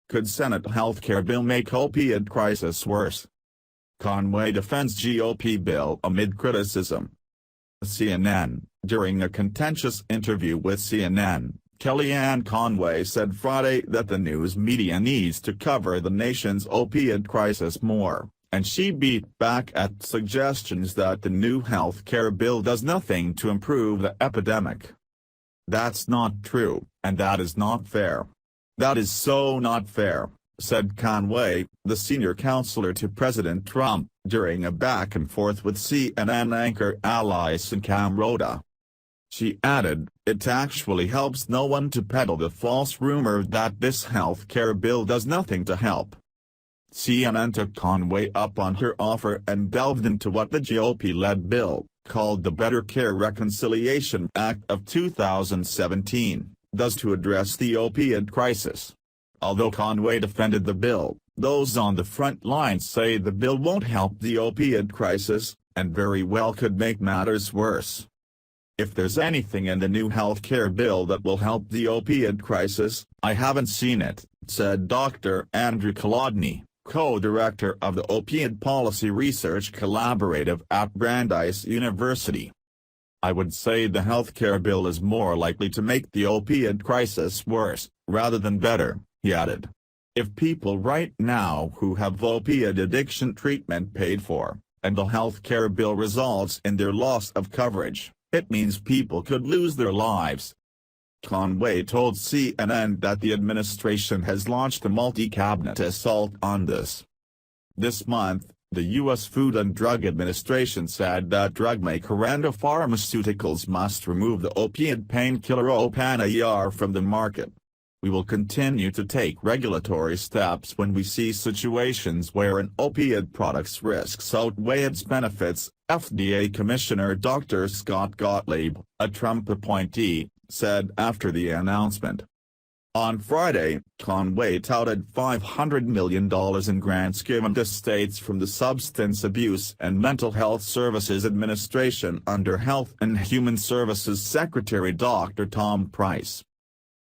Could Senate healthcare bill make opioid crisis worse? Conway defends GOP bill amid criticism. CNN. During a contentious interview with CNN, Kellyanne Conway said Friday that the news media needs to cover the nation's opioid crisis more, and she beat back at suggestions that the new health care bill does nothing to improve the epidemic. "That's not true, and that is not fair. That is so not fair," said Conway, the senior counselor to President Trump, during a back-and-forth with CNN anchor Alison Camrota. She added, "It actually helps no one to peddle the false rumor that this health care bill does nothing to help." CNN took Conway up on her offer and delved into what the GOP-led bill, called the Better Care Reconciliation Act of 2017, does to address the opioid crisis. Although Conway defended the bill, those on the front lines say the bill won't help the opioid crisis, and very well could make matters worse. "If there's anything in the new health care bill that will help the opioid crisis, I haven't seen it," said Dr. Andrew Kolodny, co-director of the Opioid Policy Research Collaborative at Brandeis University. "I would say the health care bill is more likely to make the opioid crisis worse, rather than better," he added. "If people right now who have opioid addiction treatment paid for, and the health care bill results in their loss of coverage, it means people could lose their lives." Conway told CNN that the administration has launched a multi-cabinet assault on this. This month, the U.S. Food and Drug Administration said that drug maker Endo Pharmaceuticals must remove the opioid painkiller Opana from the market. "We will continue to take regulatory steps when we see situations where an opioid product's risks outweigh its benefits," FDA Commissioner Dr. Scott Gottlieb, a Trump appointee, said after the announcement. On Friday, Conway touted $500 million in grants given to states from the Substance Abuse and Mental Health Services Administration under Health and Human Services Secretary Dr. Tom Price.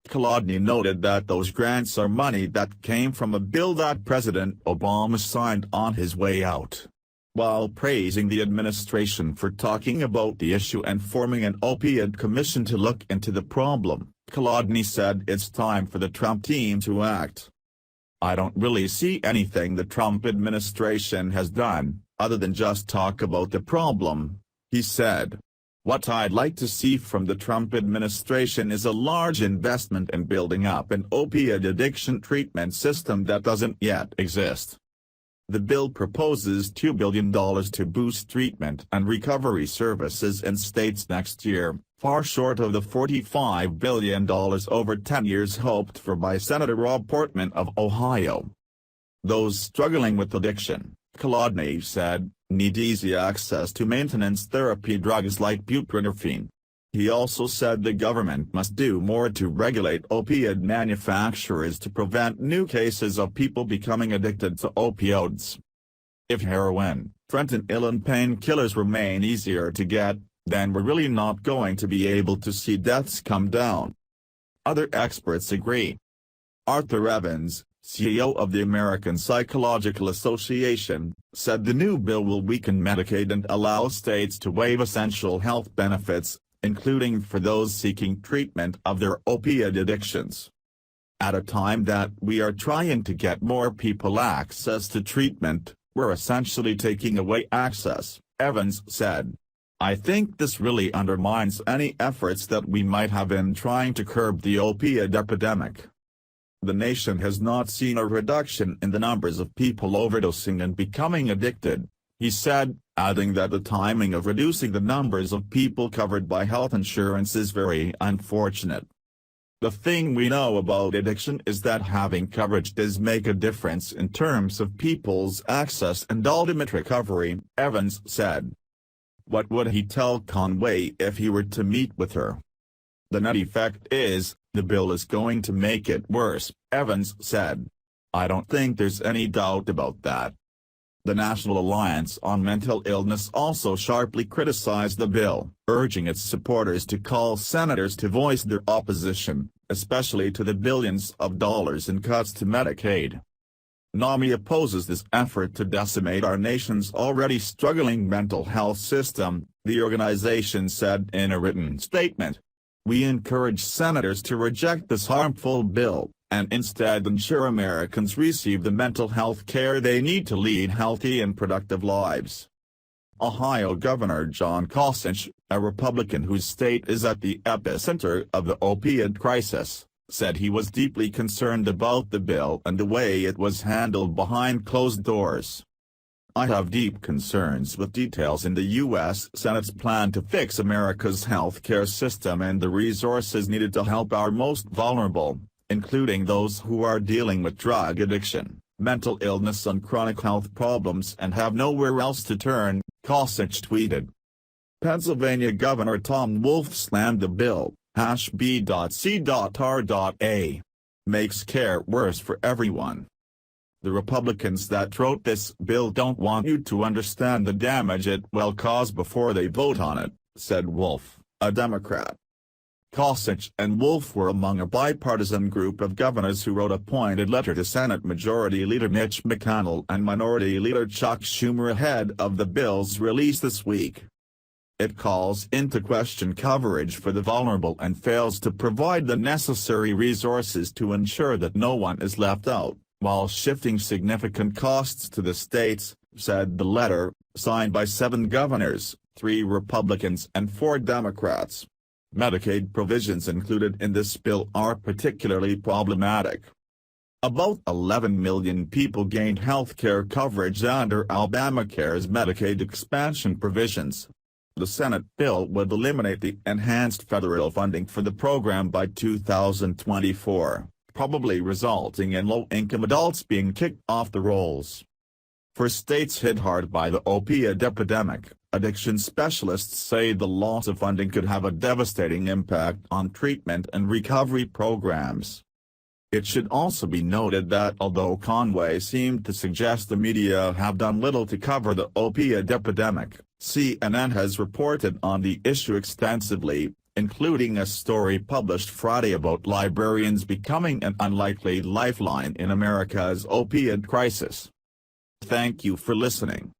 Kolodny noted that those grants are money that came from a bill that President Obama signed on his way out. While praising the administration for talking about the issue and forming an opioid commission to look into the problem, Kolodny said it's time for the Trump team to act. "I don't really see anything the Trump administration has done, other than just talk about the problem," he said. "What I'd like to see from the Trump administration is a large investment in building up an opioid addiction treatment system that doesn't yet exist." The bill proposes $2 billion to boost treatment and recovery services in states next year, far short of the $45 billion over 10 years hoped for by Senator Rob Portman of Ohio. "Those struggling with addiction," Kolodny said, "need easy access to maintenance therapy drugs like buprenorphine." He also said the government must do more to regulate opioid manufacturers to prevent new cases of people becoming addicted to opioids. "If heroin, fentanyl and painkillers remain easier to get, then we're really not going to be able to see deaths come down." Other experts agree. Arthur Evans, CEO of the American Psychological Association, said the new bill will weaken Medicaid and allow states to waive essential health benefits, including for those seeking treatment of their opioid addictions. "At a time that we are trying to get more people access to treatment, we're essentially taking away access," Evans said. "I think this really undermines any efforts that we might have in trying to curb the opioid epidemic. The nation has not seen a reduction in the numbers of people overdosing and becoming addicted," he said, adding that the timing of reducing the numbers of people covered by health insurance is very unfortunate. "The thing we know about addiction is that having coverage does make a difference in terms of people's access and ultimate recovery," Evans said. What would he tell Conway if he were to meet with her? "The net effect is, the bill is going to make it worse," Evans said. "I don't think there's any doubt about that." The National Alliance on Mental Illness also sharply criticized the bill, urging its supporters to call senators to voice their opposition, especially to the billions of dollars in cuts to Medicaid. NAMI opposes this effort to decimate our nation's already struggling mental health system, the organization said in a written statement. We encourage senators to reject this harmful bill, and instead ensure Americans receive the mental health care they need to lead healthy and productive lives. Ohio Governor John Kasich, a Republican whose state is at the epicenter of the opioid crisis, said he was deeply concerned about the bill and the way it was handled behind closed doors. I have deep concerns with details in the U.S. Senate's plan to fix America's health care system and the resources needed to help our most vulnerable, including those who are dealing with drug addiction, mental illness and chronic health problems and have nowhere else to turn, Kasich tweeted. Pennsylvania Governor Tom Wolf slammed the bill, B.C.R.A. Makes care worse for everyone. The Republicans that wrote this bill don't want you to understand the damage it will cause before they vote on it, said Wolf, a Democrat. Kasich and Wolf were among a bipartisan group of governors who wrote a pointed letter to Senate Majority Leader Mitch McConnell and Minority Leader Chuck Schumer ahead of the bill's release this week. It calls into question coverage for the vulnerable and fails to provide the necessary resources to ensure that no one is left out, while shifting significant costs to the states, said the letter, signed by 7 governors, 3 Republicans and 4 Democrats. Medicaid provisions included in this bill are particularly problematic. About 11 million people gained health care coverage under Obamacare's Medicaid expansion provisions. The Senate bill would eliminate the enhanced federal funding for the program by 2024, probably resulting in low-income adults being kicked off the rolls. For states hit hard by the opioid epidemic, addiction specialists say the loss of funding could have a devastating impact on treatment and recovery programs. It should also be noted that although Conway seemed to suggest the media have done little to cover the opioid epidemic, CNN has reported on the issue extensively, including a story published Friday about librarians becoming an unlikely lifeline in America's opioid crisis. Thank you for listening.